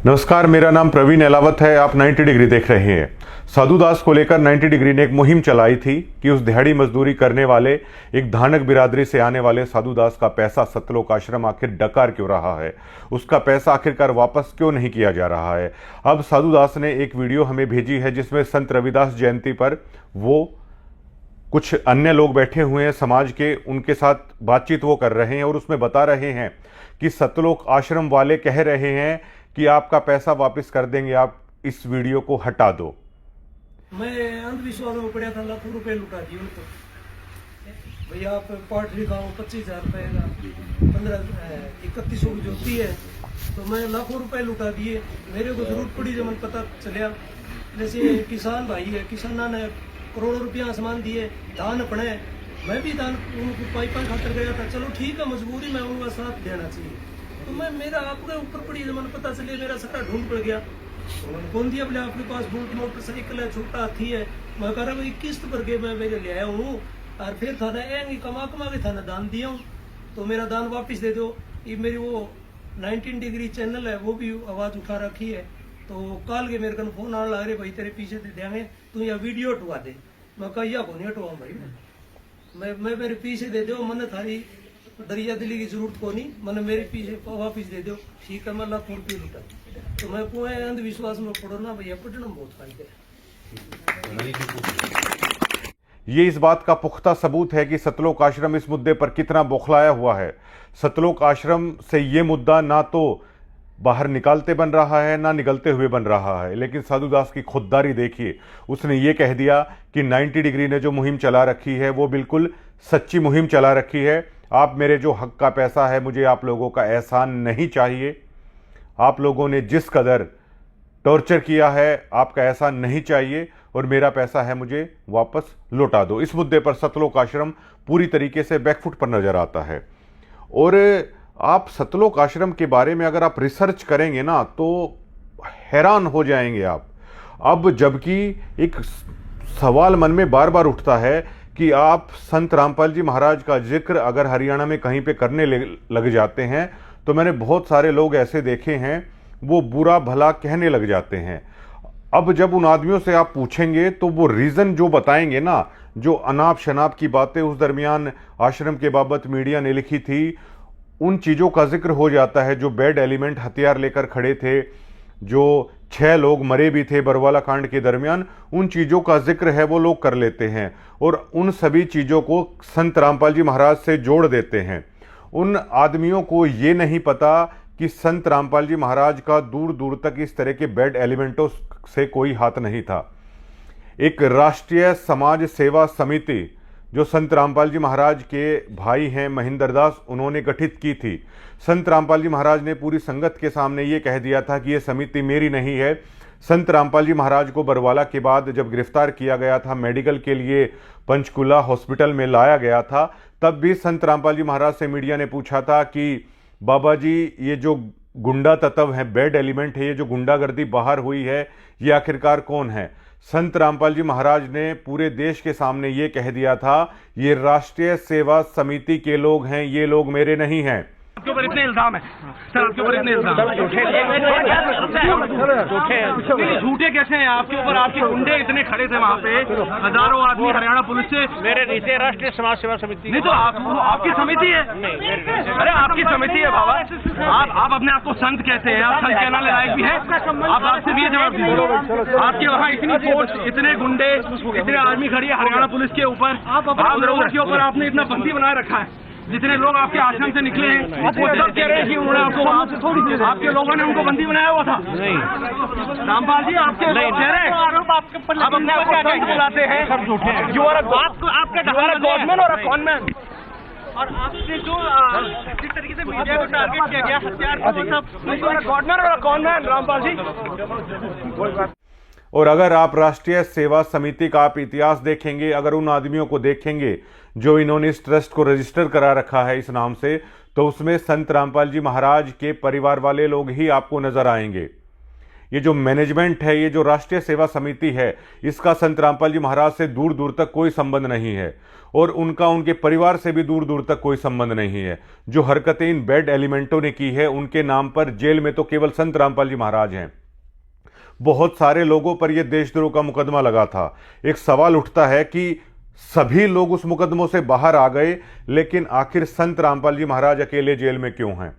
नमस्कार, मेरा नाम प्रवीण एलावत है। आप 90 डिग्री देख रहे हैं। साधु दास को लेकर 90 डिग्री ने एक मुहिम चलाई थी कि उस दिहाड़ी मजदूरी करने वाले एक धानक बिरादरी से आने वाले साधु दास का पैसा सतलोक आश्रम आखिर डकार क्यों रहा है, उसका पैसा आखिरकार वापस क्यों नहीं किया जा रहा है। अब साधु दास ने एक वीडियो हमें भेजी है जिसमें संत रविदास जयंती पर वो कुछ अन्य लोग बैठे हुए हैं समाज के, उनके साथ बातचीत वो कर रहे हैं और उसमें बता रहे हैं कि सतलोक आश्रम वाले कह रहे हैं कि आपका पैसा वापस कर देंगे, आप इस वीडियो को हटा दो। मैं अंधविश्वास में पड़ा था, लाखों रुपए लुटा दिए उनको। भैया आप पाठ लिखाओ 25,000 रुपए का 3100 की जोती है, तो मैं लाखों रुपए लुटा दिए। मेरे को जरूरत पड़ी जब मैंने पता चलिया। जैसे किसान भाई है, किसाना ने करोड़ों रुपया सामान दिए, धान अपने, मैं भी धान उनको पाइपा खातर गया था। चलो ठीक है, मजबूरी में उनका साथ देना चाहिए। तो मैं मेरा आपके ऊपर पड़ी जब मैंने पता चले, मेरा सारा ढूंढ पड़ गया। कौन दिया बोले आपके पास बुलेट मोटरसाइकिल है, छोटा हाथी है। मैं कह रहा भाई किस्त भर के मैं मेरे ले आया हूँ और फिर थाना आएंगे कमा के थाना दान दिया हूँ, तो मेरा दान वापस दे दो। ये मेरी वो 19 डिग्री चैनल है, वो भी आवाज उठा रखी है। तो काल के मेरे को फोन आने लग रहे, भाई तेरे पीछे से देंगे, तू यहाँ वीडियो हटवा दे। मैं कहिया को नहीं हटवाऊँ भाई, मैं मेरे पीछे दे दो, मैंने थारी दरिया दिली की जरूरत को नहीं, मैंने मेरे पीछे वापिस दे दो। ठीक है, मैं लाखों रुपये लुटा। तो मैं को अंधविश्वास में पढ़ो ना भैया, पढ़ना बहुत फायदे है। ये इस बात का पुख्ता सबूत है कि सतलोक आश्रम इस मुद्दे पर कितना बौखलाया हुआ है। सतलोक आश्रम से ये मुद्दा ना तो बाहर निकालते बन रहा है ना निकलते हुए बन रहा है, लेकिन साधु दास की खुददारी देखिए। उसने ये कह दिया कि 90 डिग्री ने जो मुहिम चला रखी है वो बिल्कुल सच्ची मुहिम चला रखी है। आप मेरे जो हक का पैसा है, मुझे आप लोगों का एहसान नहीं चाहिए। आप लोगों ने जिस कदर टॉर्चर किया है, आपका एहसान नहीं चाहिए और मेरा पैसा है मुझे वापस लौटा दो। इस मुद्दे पर सतलोक आश्रम पूरी तरीके से बैकफुट पर नजर आता है। और आप सतलोक आश्रम के बारे में अगर आप रिसर्च करेंगे ना तो हैरान हो जाएंगे आप। अब जबकि एक सवाल मन में बार बार उठता है कि आप संत रामपाल जी महाराज का जिक्र अगर हरियाणा में कहीं पे करने लग जाते हैं तो मैंने बहुत सारे लोग ऐसे देखे हैं, वो बुरा भला कहने लग जाते हैं। अब जब उन आदमियों से आप पूछेंगे तो वो रीज़न जो बताएंगे ना, जो अनाप शनाप की बातें उस दरमियान आश्रम के बाबत मीडिया ने लिखी थी, उन चीज़ों का जिक्र हो जाता है। जो बैड एलिमेंट हथियार लेकर खड़े थे, जो 6 लोग मरे भी थे बरवाला कांड के दरमियान, उन चीज़ों का जिक्र है वो लोग कर लेते हैं और उन सभी चीज़ों को संत रामपाल जी महाराज से जोड़ देते हैं। उन आदमियों को ये नहीं पता कि संत रामपाल जी महाराज का दूर दूर तक इस तरह के बैड एलिमेंटों से कोई हाथ नहीं था। एक राष्ट्रीय समाज सेवा समिति जो संत रामपाल जी महाराज के भाई हैं महेंद्र दास, उन्होंने गठित की थी। संत रामपाल जी महाराज ने पूरी संगत के सामने ये कह दिया था कि ये समिति मेरी नहीं है। संत रामपाल जी महाराज को बरवाला के बाद जब गिरफ्तार किया गया था, मेडिकल के लिए पंचकुला हॉस्पिटल में लाया गया था, तब भी संत रामपाल जी महाराज से मीडिया ने पूछा था कि बाबा जी ये जो गुंडा तत्व है, बैड एलिमेंट है, ये जो गुंडागर्दी बाहर हुई है, ये आखिरकार कौन है। संत रामपाल जी महाराज ने पूरे देश के सामने ये कह दिया था, ये राष्ट्रीय सेवा समिति के लोग हैं, ये लोग मेरे नहीं हैं। आपके ऊपर इतने इल्जाम है सर, आपके ऊपर इतने इल्जाम झूठे कैसे हैं आपके ऊपर? आपके गुंडे इतने खड़े थे वहाँ पे, हजारों आदमी हरियाणा पुलिस से। मेरे नीचे राष्ट्रीय समाज सेवा समिति नहीं तो आपकी समिति है। अरे आपकी समिति है बाबा, आप अपने आप को संत कहते हैं, आप संत कहना लायक भी है। आप आपसे भी जवाब दीजिए, आपके वहाँ इतनी फोर्स, इतने गुंडे, इतने आदमी खड़ी है हरियाणा पुलिस के ऊपर, आप लोगों के ऊपर आपने इतना बंदी बनाए रखा है। जितने लोग आपके आश्रम से निकले हैं वो सब कह रहे हैं कि उन्होंने आपके लोगों ने उनको बंदी बनाया हुआ था। रामपाल जी आपके लोग कह रहे हैं, आप अपने आप को संत बुलाते हैं, सब झूठे हैं। यू आर गॉडमैन और अ कॉनमैन। और आपसे जो जिस तरीके से मीडिया को टारगेट किया गया, हथियार गॉडमैन और अ कॉनमैन रामपाल जी। और अगर आप राष्ट्रीय सेवा समिति का आप इतिहास देखेंगे, अगर उन आदमियों को देखेंगे जो इन्होंने इस ट्रस्ट को रजिस्टर करा रखा है इस नाम से, तो उसमें संत रामपाल जी महाराज के परिवार वाले लोग ही आपको नजर आएंगे। ये जो मैनेजमेंट है, ये जो राष्ट्रीय सेवा समिति है, इसका संत रामपाल जी महाराज से दूर दूर तक कोई संबंध नहीं है और उनका उनके परिवार से भी दूर दूर तक कोई संबंध नहीं है। जो हरकतें इन बैड एलिमेंटों ने की है, उनके नाम पर जेल में तो केवल संत रामपाल जी महाराज हैं। बहुत सारे लोगों पर यह देशद्रोह का मुकदमा लगा था। एक सवाल उठता है कि सभी लोग उस मुकदमों से बाहर आ गए, लेकिन आखिर संत रामपाल जी महाराज अकेले जेल में क्यों हैं?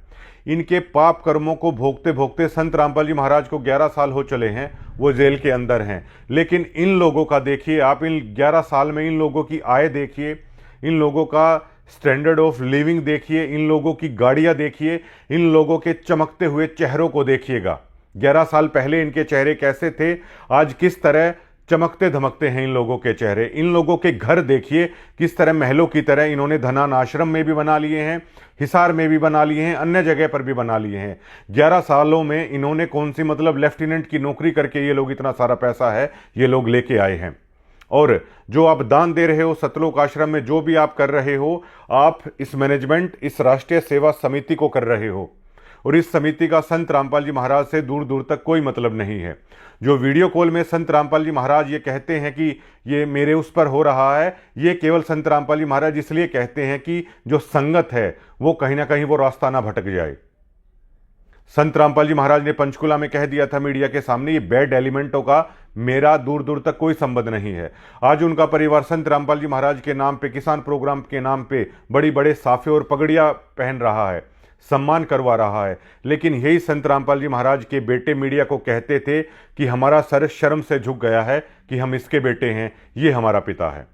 इनके पाप कर्मों को भोगते भोगते संत रामपाल जी महाराज को 11 साल हो चले हैं, वो जेल के अंदर हैं। लेकिन इन लोगों का देखिए आप, इन 11 साल में इन लोगों की आय देखिए, इन लोगों का स्टैंडर्ड ऑफ लिविंग देखिए, इन लोगों की गाड़ियां देखिए, इन लोगों के चमकते हुए चेहरों को देखिएगा। 11 साल पहले इनके चेहरे कैसे थे, आज किस तरह चमकते धमकते हैं इन लोगों के चेहरे। इन लोगों के घर देखिए किस तरह महलों की तरह इन्होंने धनान आश्रम में भी बना लिए हैं, हिसार में भी बना लिए हैं, अन्य जगह पर भी बना लिए हैं। 11 सालों में इन्होंने कौन सी मतलब लेफ्टिनेंट की नौकरी करके ये लोग इतना सारा पैसा है ये लोग लेके आए हैं। और जो आप दान दे रहे हो सतलोक आश्रम में, जो भी आप कर रहे हो, आप इस मैनेजमेंट, इस राष्ट्रीय सेवा समिति को कर रहे हो और इस समिति का संत रामपाल जी महाराज से दूर दूर तक कोई मतलब नहीं है। जो वीडियो कॉल में संत रामपाल जी महाराज ये कहते हैं कि ये मेरे उस पर हो रहा है, ये केवल संत रामपाल जी महाराज इसलिए कहते हैं कि जो संगत है वो कहीं ना कहीं वो रास्ता ना भटक जाए। संत रामपाल जी महाराज ने पंचकुला में कह दिया था मीडिया के सामने, ये बैड एलिमेंटों का मेरा दूर दूर तक कोई संबंध नहीं है। आज उनका परिवार संत रामपाल जी महाराज के नाम पे, किसान प्रोग्राम के नाम पे बड़ी बड़े साफे और पगड़ियां पहन रहा है, सम्मान करवा रहा है। लेकिन यही संत रामपाल जी महाराज के बेटे मीडिया को कहते थे कि हमारा सर शर्म से झुक गया है कि हम इसके बेटे हैं, ये हमारा पिता है।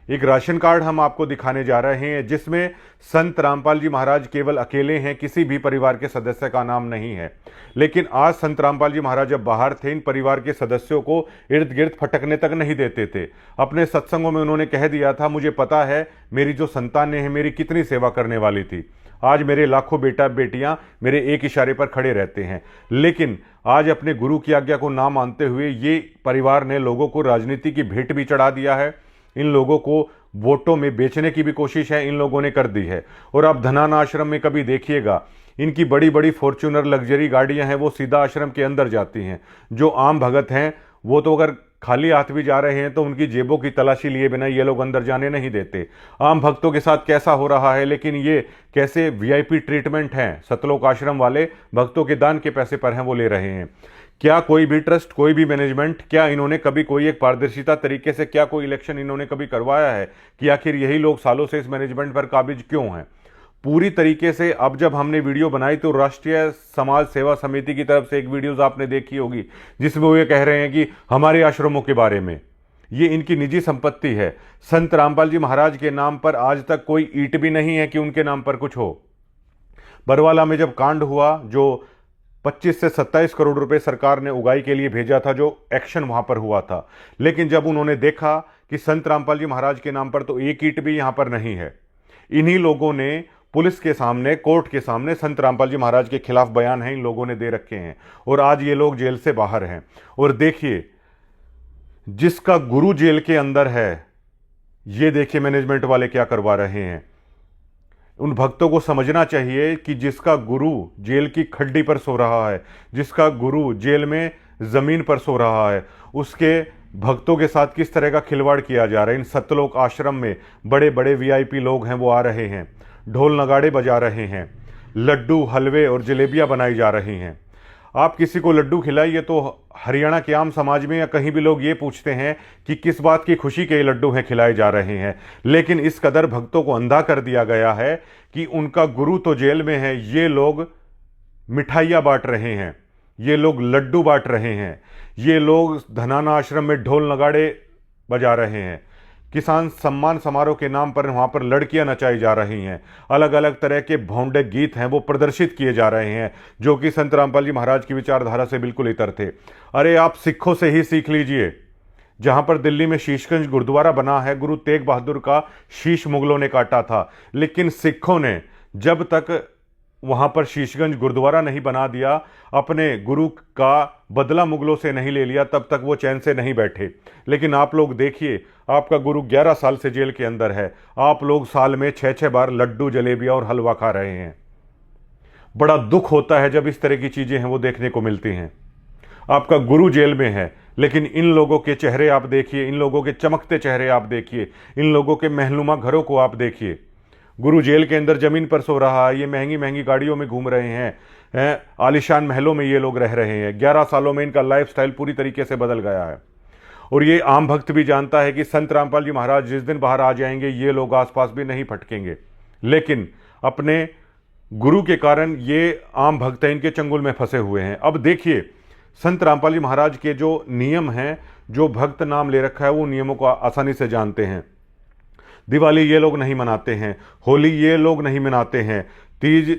एक राशन कार्ड हम आपको दिखाने जा रहे हैं जिसमें संत रामपाल जी महाराज केवल अकेले हैं, किसी भी परिवार के सदस्य का नाम नहीं है। लेकिन आज संत रामपाल जी महाराज जब बाहर थे, इन परिवार के सदस्यों को इर्द गिर्द फटकने तक नहीं देते थे। अपने सत्संगों में उन्होंने कह दिया था, मुझे पता है मेरी जो संतानें हैं मेरी कितनी सेवा करने वाली थी। आज मेरे लाखों बेटा बेटियां मेरे एक इशारे पर खड़े रहते हैं। लेकिन आज अपने गुरु की आज्ञा को ना मानते हुए ये परिवार ने लोगों को राजनीति की भेंट भी चढ़ा दिया है। इन लोगों को वोटों में बेचने की भी कोशिश है इन लोगों ने कर दी है। और आप धनान आश्रम में कभी देखिएगा, इनकी बड़ी बड़ी फॉर्च्यूनर लग्जरी गाड़ियां हैं, वो सीधा आश्रम के अंदर जाती हैं। जो आम भगत हैं वो तो अगर खाली हाथ भी जा रहे हैं तो उनकी जेबों की तलाशी लिए बिना ये लोग अंदर जाने नहीं देते। आम भक्तों के साथ कैसा हो रहा है, लेकिन ये कैसे वीआईपी ट्रीटमेंट हैं सतलोक आश्रम वाले, भक्तों के दान के पैसे पर हैं वो ले रहे हैं। क्या कोई भी ट्रस्ट, कोई भी मैनेजमेंट, क्या इन्होंने कभी कोई एक पारदर्शिता तरीके से क्या कोई इलेक्शन इन्होंने कभी करवाया है कि आखिर यही लोग सालों से इस मैनेजमेंट पर काबिज क्यों हैं? पूरी तरीके से अब जब हमने वीडियो बनाई तो राष्ट्रीय समाज सेवा समिति की तरफ से एक वीडियोस आपने देखी होगी जिसमें वो ये कह रहे हैं कि हमारे आश्रमों के बारे में, ये इनकी निजी संपत्ति है। संत रामपाल जी महाराज के नाम पर आज तक कोई ईंट भी नहीं है कि उनके नाम पर कुछ हो। बरवाला में जब कांड हुआ, जो 25 से 27 करोड़ रुपए सरकार ने उगाई के लिए भेजा था, जो एक्शन वहां पर हुआ था, लेकिन जब उन्होंने देखा कि संत रामपाल जी महाराज के नाम पर तो एक ईंट भी यहां पर नहीं है, इन्हीं लोगों ने पुलिस के सामने, कोर्ट के सामने संत रामपाल जी महाराज के खिलाफ बयान है इन लोगों ने दे रखे हैं और आज ये लोग जेल से बाहर हैं। और देखिए, जिसका गुरु जेल के अंदर है, ये देखिए मैनेजमेंट वाले क्या करवा रहे हैं। उन भक्तों को समझना चाहिए कि जिसका गुरु जेल की खड्डी पर सो रहा है, जिसका गुरु जेल में जमीन पर सो रहा है, उसके भक्तों के साथ किस तरह का खिलवाड़ किया जा रहा है। इन सतलोक आश्रम में बड़े बड़े वीआईपी लोग हैं, वो आ रहे हैं, ढोल नगाड़े बजा रहे हैं, लड्डू हलवे और जलेबियां बनाई जा रही हैं। आप किसी को लड्डू खिलाइए तो हरियाणा के आम समाज में या कहीं भी लोग ये पूछते हैं कि किस बात की खुशी के ये लड्डू हैं खिलाए जा रहे हैं। लेकिन इस कदर भक्तों को अंधा कर दिया गया है कि उनका गुरु तो जेल में है, ये लोग मिठाइयाँ बांट रहे हैं, ये लोग लड्डू बांट रहे हैं, ये लोग धनाना आश्रम में ढोल नगाड़े बजा रहे हैं, किसान सम्मान समारोह के नाम पर वहां पर लड़कियां नचाई जा रही हैं, अलग अलग तरह के भौंडे गीत हैं वो प्रदर्शित किए जा रहे हैं जो कि संत रामपाल जी महाराज की विचारधारा से बिल्कुल इतर थे। अरे आप सिखों से ही सीख लीजिए। जहां पर दिल्ली में शीशगंज गुरुद्वारा बना है, गुरु तेग बहादुर का शीश मुगलों ने काटा था, लेकिन सिखों ने जब तक वहां पर शीशगंज गुरुद्वारा नहीं बना दिया, अपने गुरु का बदला मुगलों से नहीं ले लिया, तब तक वो चैन से नहीं बैठे। लेकिन आप लोग देखिए, आपका गुरु 11 साल से जेल के अंदर है, आप लोग साल में 6-6 बार लड्डू जलेबियां और हलवा खा रहे हैं। बड़ा दुख होता है जब इस तरह की चीजें हैं वो देखने को मिलती हैं। आपका गुरु जेल में है, लेकिन इन लोगों के चेहरे आप देखिए, इन लोगों के चमकते चेहरे आप देखिए, इन लोगों के महनुमा घरों को आप देखिए। गुरु जेल के अंदर जमीन पर सो रहा है, ये महंगी महंगी गाड़ियों में घूम रहे हैं, आलिशान महलों में ये लोग रह रहे हैं। 11 सालों में इनका लाइफस्टाइल पूरी तरीके से बदल गया है। और ये आम भक्त भी जानता है कि संत रामपाल जी महाराज जिस दिन बाहर आ जाएंगे ये लोग आसपास भी नहीं भटकेंगे, लेकिन अपने गुरु के कारण ये आम भक्त हैं, इनके चंगुल में फंसे हुए हैं। अब देखिए, संत रामपाल जी महाराज के जो नियम हैं, जो भक्त नाम ले रखा है, वो नियमों को आसानी से जानते हैं। दिवाली ये लोग नहीं मनाते हैं, होली ये लोग नहीं मनाते हैं, तीज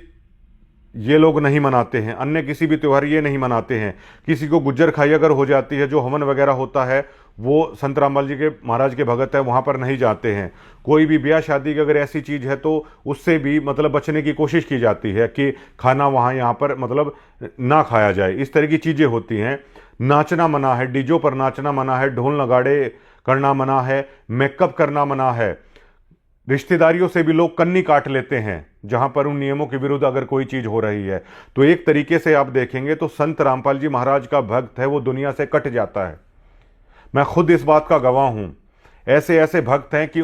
ये लोग नहीं मनाते हैं, अन्य किसी भी त्यौहार ये नहीं मनाते हैं। किसी को गुज्जर खाई अगर हो जाती है, जो हवन वगैरह होता है वो संत रामपाल जी के महाराज के भगत है वहाँ पर नहीं जाते हैं। कोई भी ब्याह शादी की अगर ऐसी चीज़ है तो उससे भी मतलब बचने की कोशिश की जाती है कि खाना वहाँ यहाँ पर मतलब ना खाया जाए। इस तरह की चीज़ें होती हैं। नाचना मना है, डीजों पर नाचना मना है, ढोल नगाड़े करना मना है, मेकअप करना मना है। रिश्तेदारियों से भी लोग कन्नी काट लेते हैं जहां पर उन नियमों के विरुद्ध अगर कोई चीज हो रही है। तो एक तरीके से आप देखेंगे तो संत रामपाल जी महाराज का भक्त है वो दुनिया से कट जाता है। मैं खुद इस बात का गवाह हूं। ऐसे ऐसे भक्त हैं कि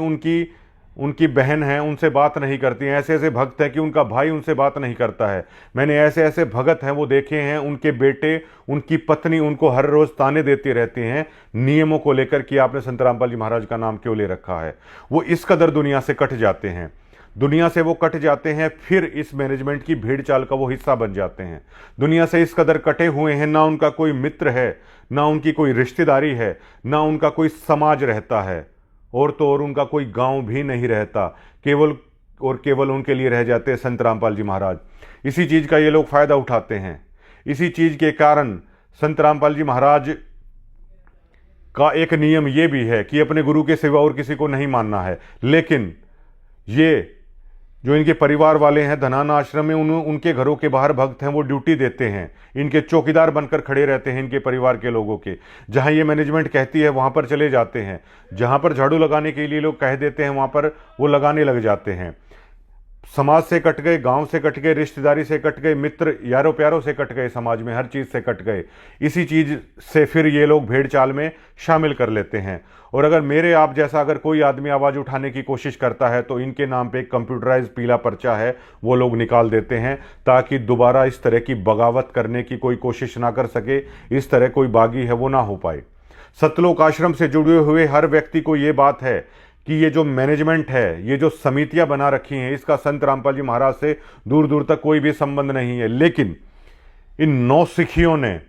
उनकी बहन है उनसे बात नहीं करती हैं, ऐसे ऐसे भक्त हैं कि उनका भाई उनसे बात नहीं करता है। मैंने ऐसे ऐसे भगत हैं वो देखे हैं, उनके बेटे उनकी पत्नी उनको हर रोज ताने देती रहती हैं नियमों को लेकर कि आपने संत रामपाल जी महाराज का नाम क्यों ले रखा है। वो इस कदर दुनिया से कट जाते हैं, दुनिया से वो कट जाते हैं, फिर इस मैनेजमेंट की भीड़ चाल का वो हिस्सा बन जाते हैं। दुनिया से इस कदर कटे हुए हैं, ना उनका कोई मित्र है, ना उनकी कोई रिश्तेदारी है, ना उनका कोई समाज रहता है, और तो और उनका कोई गांव भी नहीं रहता। केवल और केवल उनके लिए रह जाते हैं संत रामपाल जी महाराज। इसी चीज का ये लोग फायदा उठाते हैं। इसी चीज के कारण संत रामपाल जी महाराज का एक नियम ये भी है कि अपने गुरु के सिवा और किसी को नहीं मानना है। लेकिन ये जो इनके परिवार वाले हैं धनाना आश्रम में, उनके घरों के बाहर भक्त हैं वो ड्यूटी देते हैं, इनके चौकीदार बनकर खड़े रहते हैं इनके परिवार के लोगों के। जहां ये मैनेजमेंट कहती है वहां पर चले जाते हैं, जहां पर झाड़ू लगाने के लिए लोग कह देते हैं वहां पर वो लगाने लग जाते हैं। समाज से कट गए, गांव से कट गए, रिश्तेदारी से कट गए, मित्र यारों प्यारों से कट गए, समाज में हर चीज से कट गए। इसी चीज से फिर ये लोग भेड़ चाल में शामिल कर लेते हैं। और अगर मेरे आप जैसा अगर कोई आदमी आवाज उठाने की कोशिश करता है तो इनके नाम पे एक कंप्यूटराइज पीला पर्चा है वो लोग निकाल देते हैं, ताकि दोबारा इस तरह की बगावत करने की कोई कोशिश ना कर सके, इस तरह कोई बागी है वो ना हो पाए। सतलोक आश्रम से जुड़े हुए हर व्यक्ति को ये बात है कि ये जो मैनेजमेंट है, ये जो समितियां बना रखी हैं, इसका संत रामपाल जी महाराज से दूर दूर तक कोई भी संबंध नहीं है। लेकिन इन नौसिखियों ने,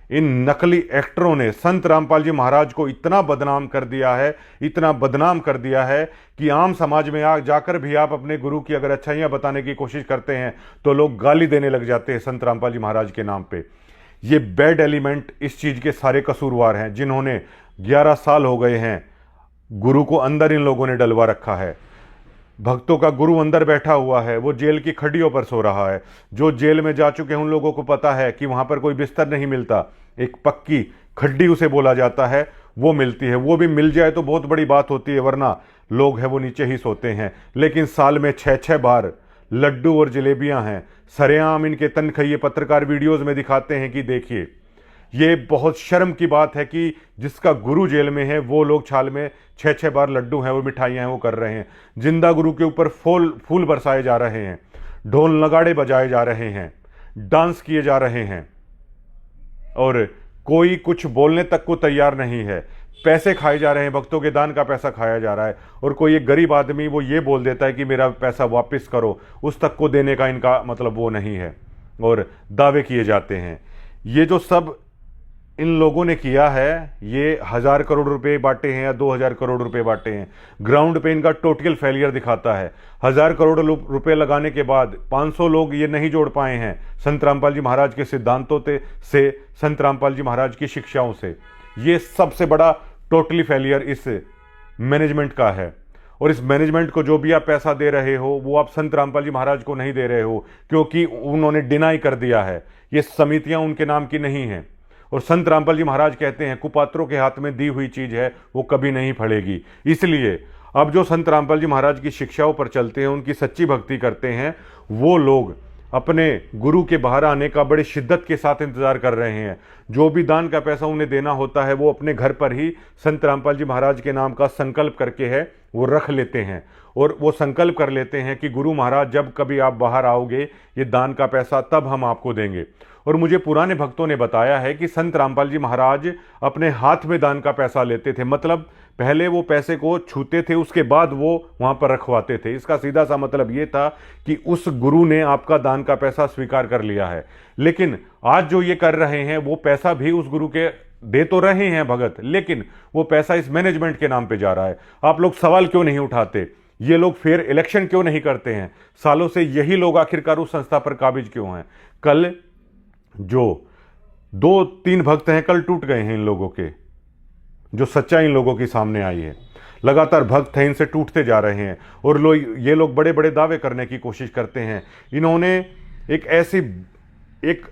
इन नकली एक्टरों ने संत रामपाल जी महाराज को इतना बदनाम कर दिया है, इतना बदनाम कर दिया है कि आम समाज में जाकर भी आप अपने गुरु की अगर अच्छाइयां बताने की कोशिश करते हैं तो लोग गाली देने लग जाते हैं संत रामपाल जी महाराज के नाम पे। ये बैड एलिमेंट इस चीज के सारे कसूरवार हैं, जिन्होंने 11 साल हो गए हैं गुरु को अंदर इन लोगों ने डलवा रखा है। भक्तों का गुरु अंदर बैठा हुआ है, वो जेल की खड्डियों पर सो रहा है। जो जेल में जा चुके हैं उन लोगों को पता है कि वहां पर कोई बिस्तर नहीं मिलता, एक पक्की खड्डी उसे बोला जाता है वो मिलती है। वो भी मिल जाए तो बहुत बड़ी बात होती है, वरना लोग है वो नीचे ही सोते हैं। लेकिन साल में 6-6 बार लड्डू और जलेबियां हैं, सरेआम इनके तनखइये पत्रकार वीडियोज में दिखाते हैं कि देखिए। ये बहुत शर्म की बात है कि जिसका गुरु जेल में है वो लोग छाल में 6-6 बार लड्डू हैं वो मिठाइयां हैं वो कर रहे हैं। जिंदा गुरु के ऊपर फूल बरसाए जा रहे हैं, ढोल नगाड़े बजाए जा रहे हैं, डांस किए जा रहे हैं, और कोई कुछ बोलने तक को तैयार नहीं है। पैसे खाए जा रहे हैं, भक्तों के दान का पैसा खाया जा रहा है, और कोई एक गरीब आदमी वो ये बोल देता है कि मेरा पैसा वापस करो, उस तक को देने का इनका मतलब वो नहीं है, और दावे किए जाते हैं। ये जो सब इन लोगों ने किया है, ये 1000 करोड़ रुपए बांटे हैं या 2000 करोड़ रुपए बांटे हैं, ग्राउंड पे इनका टोटल फेलियर दिखाता है। 1000 करोड़ रुपए लगाने के बाद 500 लोग ये नहीं जोड़ पाए हैं संत रामपाल जी महाराज के सिद्धांतों से, संत रामपाल जी महाराज की शिक्षाओं से। ये सबसे बड़ा टोटली फेलियर इस मैनेजमेंट का है। और इस मैनेजमेंट को जो भी आप पैसा दे रहे हो वो आप संत रामपाल जी महाराज को नहीं दे रहे हो, क्योंकि उन्होंने डिनाई कर दिया है, ये समितियां उनके नाम की नहीं हैं। और संत रामपाल जी महाराज कहते हैं कुपात्रों के हाथ में दी हुई चीज है वो कभी नहीं फलेगी। इसलिए अब जो संत रामपाल जी महाराज की शिक्षाओं पर चलते हैं, उनकी सच्ची भक्ति करते हैं, वो लोग अपने गुरु के बाहर आने का बड़ी शिद्दत के साथ इंतजार कर रहे हैं। जो भी दान का पैसा उन्हें देना होता है वो अपने घर पर ही संत रामपाल जी महाराज के नाम का संकल्प करके है वो रख लेते हैं और वो संकल्प कर लेते हैं कि गुरु महाराज जब कभी आप बाहर आओगे ये दान का पैसा तब हम आपको देंगे। और मुझे पुराने भक्तों ने बताया है कि संत रामपाल जी महाराज अपने हाथ में दान का पैसा लेते थे, मतलब पहले वो पैसे को छूते थे उसके बाद वो वहां पर रखवाते थे। इसका सीधा सा मतलब ये था कि उस गुरु ने आपका दान का पैसा स्वीकार कर लिया है। लेकिन आज जो ये कर रहे हैं वो पैसा भी उस गुरु के दे तो रहे हैं भगत, लेकिन वो पैसा इस मैनेजमेंट के नाम पे जा रहा है। आप लोग सवाल क्यों नहीं उठाते? ये लोग फेयर इलेक्शन क्यों नहीं करते हैं? सालों से यही लोग आखिरकार उस संस्था पर काबिज क्यों हैं? कल जो 2-3 भक्त हैं कल टूट गए हैं इन लोगों के, जो सच्चाई इन लोगों की सामने आई है। लगातार भक्त हैं इनसे टूटते जा रहे हैं और ये लोग बड़े बड़े दावे करने की कोशिश करते हैं। इन्होंने एक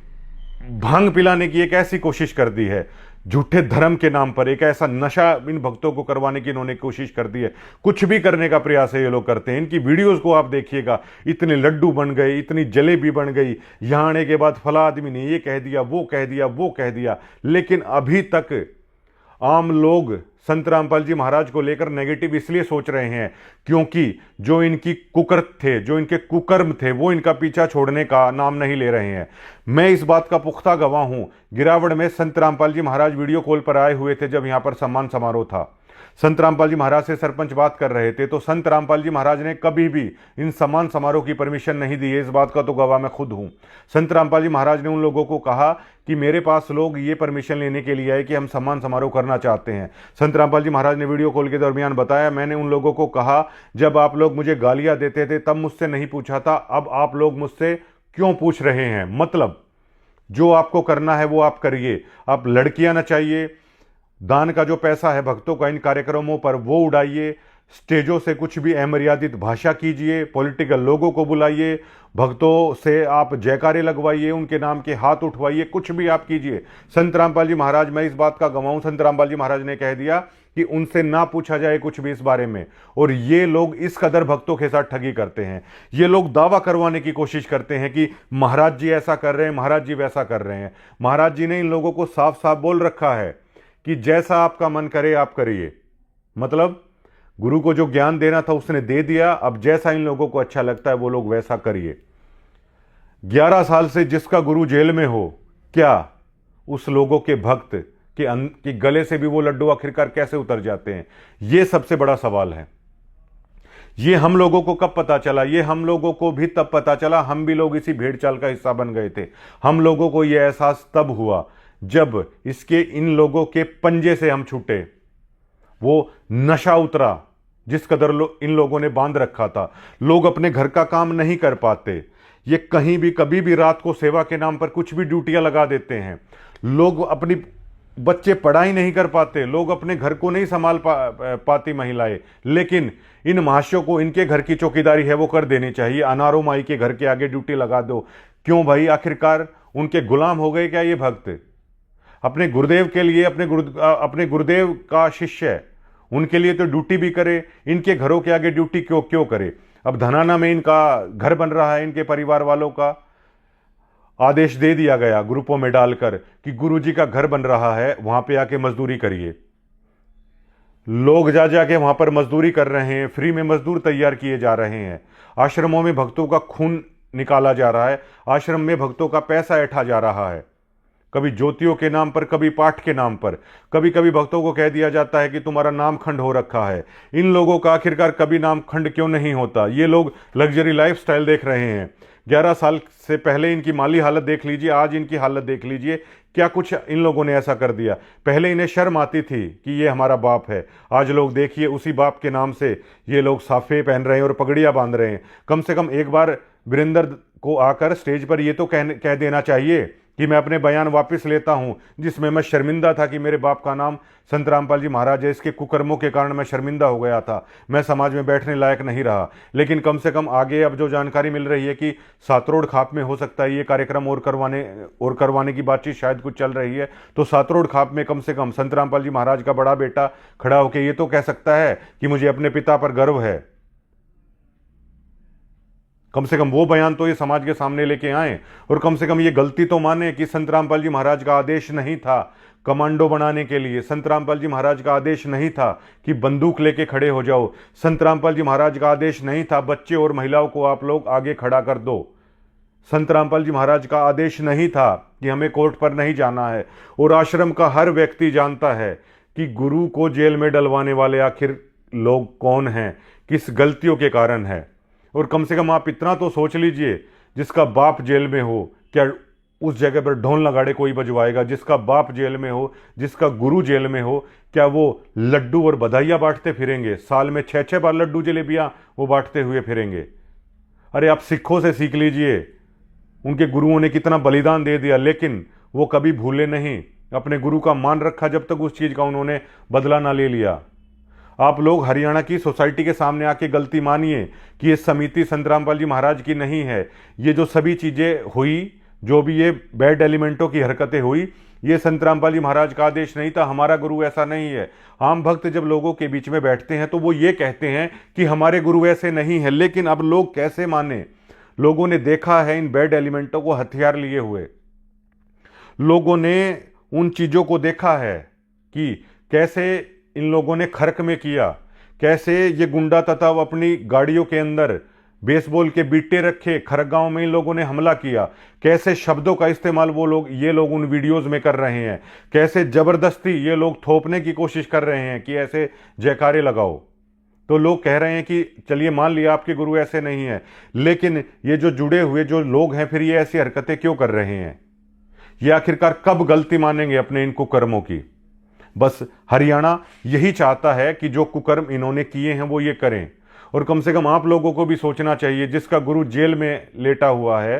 भांग पिलाने की एक ऐसी कोशिश कर दी है, झूठे धर्म के नाम पर एक ऐसा नशा इन भक्तों को करवाने की इन्होंने कोशिश कर दी है। कुछ भी करने का प्रयास है ये लोग करते हैं। इनकी वीडियोस को आप देखिएगा, इतने लड्डू बन गए, इतनी जलेबी बन गई, यहां आने के बाद फला आदमी ने ये कह दिया, वो कह दिया, वो कह दिया। लेकिन अभी तक आम लोग संत रामपाल जी महाराज को लेकर नेगेटिव इसलिए सोच रहे हैं क्योंकि जो इनकी कुकर्म थे, जो इनके कुकर्म थे, वो इनका पीछा छोड़ने का नाम नहीं ले रहे हैं। मैं इस बात का पुख्ता गवाह हूं। गिरावड़ में संत रामपाल जी महाराज वीडियो कॉल पर आए हुए थे जब यहां पर सम्मान समारोह था। संत रामपाल जी महाराज से सरपंच बात कर रहे थे तो संत रामपाल जी महाराज ने कभी भी इन सम्मान समारोह की परमिशन नहीं दी है। इस बात का तो गवाह मैं खुद हूं। संत रामपाल जी महाराज ने उन लोगों को कहा कि मेरे पास लोग ये परमिशन लेने के लिए आए कि हम सम्मान समारोह करना चाहते हैं। संत रामपाल जी महाराज ने वीडियो कॉल के दरमियान बताया, मैंने उन लोगों को कहा जब आप लोग मुझे गालियां देते थे तब मुझसे नहीं पूछा था, अब आप लोग मुझसे क्यों पूछ रहे हैं? मतलब जो आपको करना है वो आप करिए। आप लड़कियां नचाइए, दान का जो पैसा है भक्तों का इन कार्यक्रमों पर वो उड़ाइए, स्टेजों से कुछ भी अमर्यादित भाषा कीजिए, पॉलिटिकल लोगों को बुलाइए, भक्तों से आप जयकारे लगवाइए, उनके नाम के हाथ उठवाइए, कुछ भी आप कीजिए। संत रामपाल जी महाराज, मैं इस बात का गवाह हूं, संत रामपाल जी महाराज ने कह दिया कि उनसे ना पूछा जाए कुछ भी इस बारे में। और ये लोग इस कदर भक्तों के साथ ठगी करते हैं। ये लोग दावा करवाने की कोशिश करते हैं कि महाराज जी ऐसा कर रहे हैं, महाराज जी वैसा कर रहे हैं। महाराज जी ने इन लोगों को साफ साफ बोल रखा है कि जैसा आपका मन करे आप करिए। मतलब गुरु को जो ज्ञान देना था उसने दे दिया, अब जैसा इन लोगों को अच्छा लगता है वो लोग वैसा करिए। 11 साल से जिसका गुरु जेल में हो, क्या उस लोगों के भक्त के गले से भी वो लड्डू आखिरकार कैसे उतर जाते हैं? ये सबसे बड़ा सवाल है। ये हम लोगों को कब पता चला? ये हम लोगों को भी तब पता चला, हम भी लोग इसी भेड़ चाल का हिस्सा बन गए थे। हम लोगों को यह एहसास तब हुआ जब इन लोगों के पंजे से हम छूटे, वो नशा उतरा जिस कदर इन लोगों ने बांध रखा था। लोग अपने घर का काम नहीं कर पाते, ये कहीं भी कभी भी रात को सेवा के नाम पर कुछ भी ड्यूटियां लगा देते हैं। लोग अपनी बच्चे पढ़ाई नहीं कर पाते, लोग अपने घर को नहीं संभाल पाती महिलाएं, लेकिन इन महाशयों को इनके घर की चौकीदारी है वो कर देनी चाहिए। अनारो माई के घर के आगे ड्यूटी लगा दो। क्यों भाई? आखिरकार उनके गुलाम हो गए क्या ये भक्त? अपने गुरुदेव के लिए, अपने गुरुदेव का शिष्य है, उनके लिए तो ड्यूटी भी करे, इनके घरों के आगे ड्यूटी क्यों करे? अब धनाना में इनका घर बन रहा है, इनके परिवार वालों का आदेश दे दिया गया ग्रुपों में डालकर कि गुरुजी का घर बन रहा है, वहां पे आके मजदूरी करिए। लोग जाके वहां पर मजदूरी कर रहे हैं, फ्री में मजदूर तैयार किए जा रहे हैं। आश्रमों में भक्तों का खून निकाला जा रहा है, आश्रम में भक्तों का पैसा ऐंठा जा रहा है, कभी ज्योतियों के नाम पर, कभी पाठ के नाम पर। कभी कभी भक्तों को कह दिया जाता है कि तुम्हारा नाम खंड हो रखा है। इन लोगों का आखिरकार कभी नाम खंड क्यों नहीं होता? ये लोग लग्जरी लाइफस्टाइल देख रहे हैं। 11 साल से पहले इनकी माली हालत देख लीजिए, आज इनकी हालत देख लीजिए। क्या कुछ इन लोगों ने ऐसा कर दिया? पहले इन्हें शर्म आती थी कि ये हमारा बाप है, आज लोग देखिए उसी बाप के नाम से ये लोग साफे पहन रहे हैं और पगड़ियां बांध रहे हैं। कम से कम एक बार वीरेंद्र को आकर स्टेज पर ये तो कह देना चाहिए कि मैं अपने बयान वापस लेता हूं, जिसमें मैं शर्मिंदा था कि मेरे बाप का नाम संत रामपाल जी महाराज है, इसके कुकर्मों के कारण मैं शर्मिंदा हो गया था, मैं समाज में बैठने लायक नहीं रहा। लेकिन कम से कम आगे अब जो जानकारी मिल रही है कि सातरोड खाप में हो सकता है ये कार्यक्रम और करवाने की बातचीत शायद कुछ चल रही है, तो सातरोड खाप में कम से कम संत रामपाल जी महाराज का बड़ा बेटा खड़ा होकर ये तो कह सकता है कि मुझे अपने पिता पर गर्व है। कम से कम वो बयान तो ये समाज के सामने लेके आए और कम से कम ये गलती तो माने कि संत रामपाल जी महाराज का आदेश नहीं था कमांडो बनाने के लिए। संत रामपाल जी महाराज का आदेश नहीं था कि बंदूक लेके खड़े हो जाओ। संत रामपाल जी महाराज का आदेश नहीं था बच्चे और महिलाओं को आप लोग आगे खड़ा कर दो। संत रामपाल जी महाराज का आदेश नहीं था कि हमें कोर्ट पर नहीं जाना है। और आश्रम का हर व्यक्ति जानता है कि गुरु को जेल में डलवाने वाले आखिर लोग कौन हैं, किस गलतियों के कारण है। और कम से कम आप इतना तो सोच लीजिए, जिसका बाप जेल में हो क्या उस जगह पर ढोल नगाड़े कोई बजवाएगा? जिसका बाप जेल में हो, जिसका गुरु जेल में हो, क्या वो लड्डू और बधाइयाँ बांटते फिरेंगे? साल में 6-6 बार लड्डू जलेबियाँ वो बांटते हुए फिरेंगे? अरे आप सिखों से सीख लीजिए, उनके गुरुओं ने कितना बलिदान दे दिया, लेकिन वो कभी भूले नहीं, अपने गुरु का मान रखा जब तक उस चीज़ का उन्होंने बदला ना ले लिया। आप लोग हरियाणा की सोसाइटी के सामने आके गलती मानिए कि ये समिति संत रामपाल जी महाराज की नहीं है। ये जो सभी चीज़ें हुई, जो भी ये बैड एलिमेंटों की हरकतें हुई, ये संत रामपाल जी महाराज का आदेश नहीं था। हमारा गुरु ऐसा नहीं है। आम भक्त जब लोगों के बीच में बैठते हैं तो वो ये कहते हैं कि हमारे गुरु ऐसे नहीं है, लेकिन अब लोग कैसे माने? लोगों ने देखा है इन बैड एलिमेंटों को हथियार लिए हुए। लोगों ने उन चीज़ों को देखा है कि कैसे इन लोगों ने खर्क में किया, कैसे ये गुंडा तथा अपनी गाड़ियों के अंदर बेसबॉल के बीटे रखे, खरगांव में इन लोगों ने हमला किया, कैसे शब्दों का इस्तेमाल ये लोग उन वीडियोस में कर रहे हैं, कैसे जबरदस्ती ये लोग थोपने की कोशिश कर रहे हैं कि ऐसे जयकारे लगाओ। तो लोग कह रहे हैं कि चलिए मान लिया आपके गुरु ऐसे नहीं है, लेकिन ये जो जुड़े हुए जो लोग हैं फिर ये ऐसी हरकतें क्यों कर रहे हैं? ये आखिरकार कब गलती मानेंगे अपने इन कुकर्मों की? बस हरियाणा यही चाहता है कि जो कुकर्म इन्होंने किए हैं वो ये करें। और कम से कम आप लोगों को भी सोचना चाहिए, जिसका गुरु जेल में लेटा हुआ है,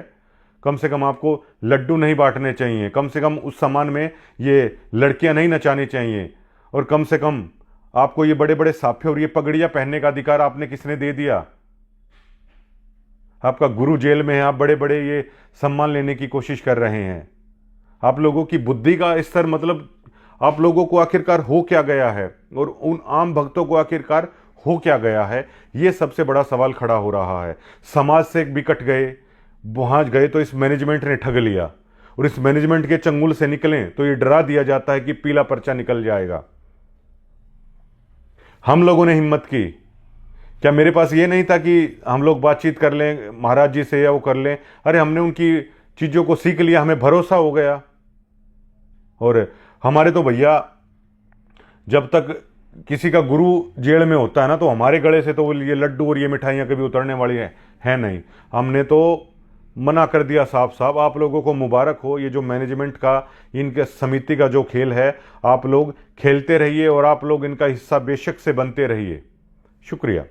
कम से कम आपको लड्डू नहीं बांटने चाहिए, कम से कम उस सामान में ये लड़कियां नहीं नचानी चाहिए, और कम से कम आपको ये बड़े बड़े साफे और ये पगड़ियां पहनने का अधिकार आपने किसने दे दिया? आपका गुरु जेल में है, आप बड़े बड़े ये सम्मान लेने की कोशिश कर रहे हैं। आप लोगों की बुद्धि का स्तर मतलब आप लोगों को आखिरकार हो क्या गया है, और उन आम भक्तों को आखिरकार हो क्या गया है, ये सबसे बड़ा सवाल खड़ा हो रहा है। समाज से बिकट गए, वहां गए तो इस मैनेजमेंट ने ठग लिया, और इस मैनेजमेंट के चंगुल से निकलें तो ये डरा दिया जाता है कि पीला पर्चा निकल जाएगा। हम लोगों ने हिम्मत की, क्या मेरे पास ये नहीं था कि हम लोग बातचीत कर लें महाराज जी से या वो कर लें? अरे हमने उनकी चीज़ों को सीख लिया, हमें भरोसा हो गया। और हमारे तो भैया जब तक किसी का गुरु जेल में होता है ना, तो हमारे गले से तो ये लड्डू और ये मिठाइयाँ कभी उतरने वाली है नहीं। हमने तो मना कर दिया साफ साफ। आप लोगों को मुबारक हो, ये जो मैनेजमेंट का इनके समिति का जो खेल है, आप लोग खेलते रहिए और आप लोग इनका हिस्सा बेशक से बनते रहिए। शुक्रिया।